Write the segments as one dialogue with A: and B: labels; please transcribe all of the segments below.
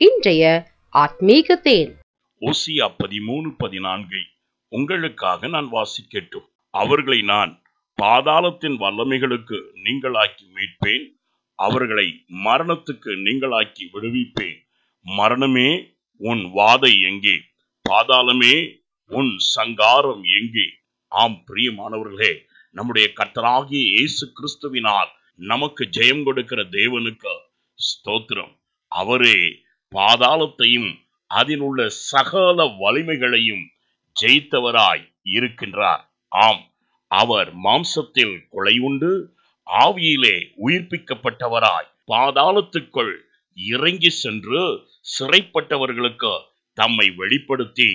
A: இன்றைய ஆத்மீக தேன்.
B: ஓசியா 13:14 உங்களுக்காக நான் வாசிக்கட்டும். அவர்களை நான் பாதாளத்தின் வல்லமைகளுக்கு நீங்களாக்கி மீட்பேன், அவர்களை மரணத்துக்கு நீங்களாக்கி விடுவிப்பேன். மரணமே உன் வாதை எங்கே? பாதாளமே உன் சங்காரம் எங்கே? ஆம் பிரியமானவர்களே, நம்முடைய கர்த்தராகிய இயேசு கிறிஸ்துவினால் நமக்கு ஜெயம் கொடுக்கிற தேவனுக்கு ஸ்தோத்திரம். அவரே பாதாளத்தையும் அதில் உள்ள சகல வலிமைகளையும் ஜெயித்தவராய் இருக்கின்றார். ஆம், அவர் மாம்சத்தில் கொலை உண்டு, ஆவியிலே உயிர்ப்பிக்கப்பட்டவராய் பாதாளத்துக்குள் இறங்கி சென்று சிறைப்பட்டவர்களுக்கு தம்மை வெளிப்படுத்தி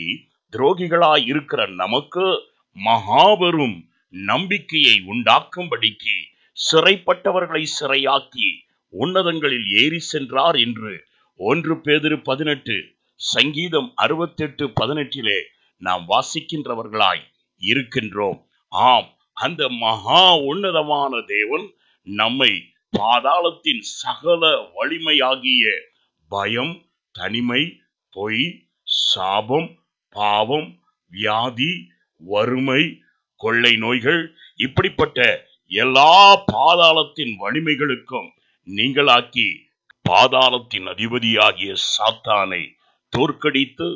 B: துரோகிகளாய் இருக்கிற நமக்கு மகாபெரும் நம்பிக்கையை உண்டாக்கும்படிக்கு சிறைப்பட்டவர்களை சிறையாக்கி உன்னதங்களில் ஏறி சென்றார் என்று 1 பேதுரு 18 சங்கீதம் 68:18 நாம் வாசிக்கின்றவர்களாய் இருக்கின்றோம். ஆம், அந்த மகா உன்னதமான தேவன் நம்மை பாதாளத்தின் சகல வலிமையாகிய பயம், தனிமை, பொய், சாபம், பாவம், வியாதி, வறுமை, கொள்ளை நோய்கள், இப்படிப்பட்ட எல்லா பாதாளத்தின் வலிமைகளுக்கும் நீங்களாக்கி பாதாளத்தின் அதிபதியாகிய சாத்தானை தோற்கடித்து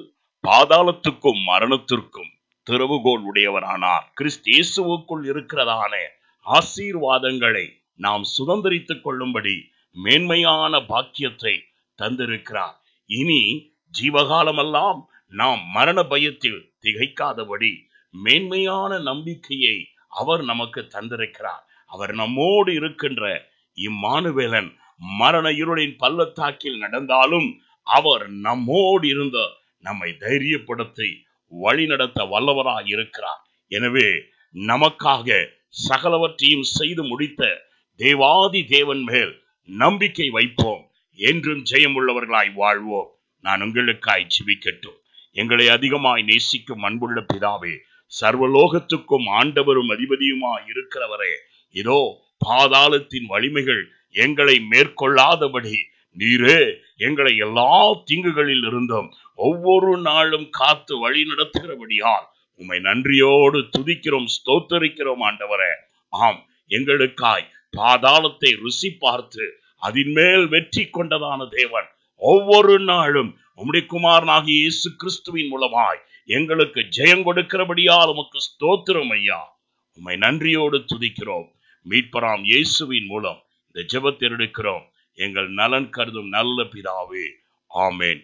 B: பாதாளத்துக்கும் மரணத்திற்கும் திறவுகோல் உடையவரானார். கிறிஸ்து இயேசுவுக்குள் இருக்கிறதான ஆசீர்வாதங்களை நாம் சுதந்திரித்துக் கொள்ளும்படி மேன்மையான பாக்கியத்தை தந்திருக்கிறார். இனி ஜீவகாலமெல்லாம் நாம் மரண பயத்தில் திகைக்காதபடி மேன்மையான நம்பிக்கையை அவர் நமக்கு தந்திருக்கிறார். அவர் நம்மோடு இருக்கின்ற இம்மானுவேலன் மரண இருளின் பள்ளத்தாக்கில் நடந்தாலும் அவர் நம்மோடு இருந்த நம்மை தைரியப்படுத்தி வழி நடத்த வல்லவராய் இருக்கிறார். எனவே நமக்காக சகலவற்றையும் செய்து முடித்த தேவாதி தேவன் மேல் நம்பிக்கை வைப்போம், என்றும் ஜெயம் உள்ளவர்களாய் வாழ்வோம். நான் உங்களுக்காய் ஜெபிக்கட்டும். எங்களை அதிகமாய் நேசிக்கும் அன்புள்ள பிதாவே, சர்வலோகத்துக்கும் ஆண்டவரும் அதிபதியுமாய் இருக்கிறவரே, இதோ பாதாளத்தின் வலிமைகள் எங்களை மேற்கொள்ளாதபடி நீரே எங்களை எல்லா தீங்குகளில் இருந்தும் ஒவ்வொரு நாளும் காத்து வழி நடத்துகிறபடியால் உம்மை நன்றியோடு துதிக்கிறோம், ஸ்தோத்தரிக்கிறோம் ஆண்டவரே. ஆம், எங்களுக்காய் பாதாளத்தை ருசி பார்த்து அதன் மேல் வெற்றி கொண்டதான தேவன் ஒவ்வொரு நாளும் உம்முடைய குமாரனாகிய இயேசு கிறிஸ்துவின் மூலமாய் எங்களுக்கு ஜெயம் கொடுக்கிறபடியால் உமக்கு ஸ்தோத்திரம் ஐயா. உம்மை நன்றியோடு துதிக்கிறோம். மீட்பராம் இயேசுவின் மூலம் இந்த ஜெபத்தை எடுக்கிறோம், எங்கள் நலன் கருதும் நல்ல பிதாவே, ஆமேன்.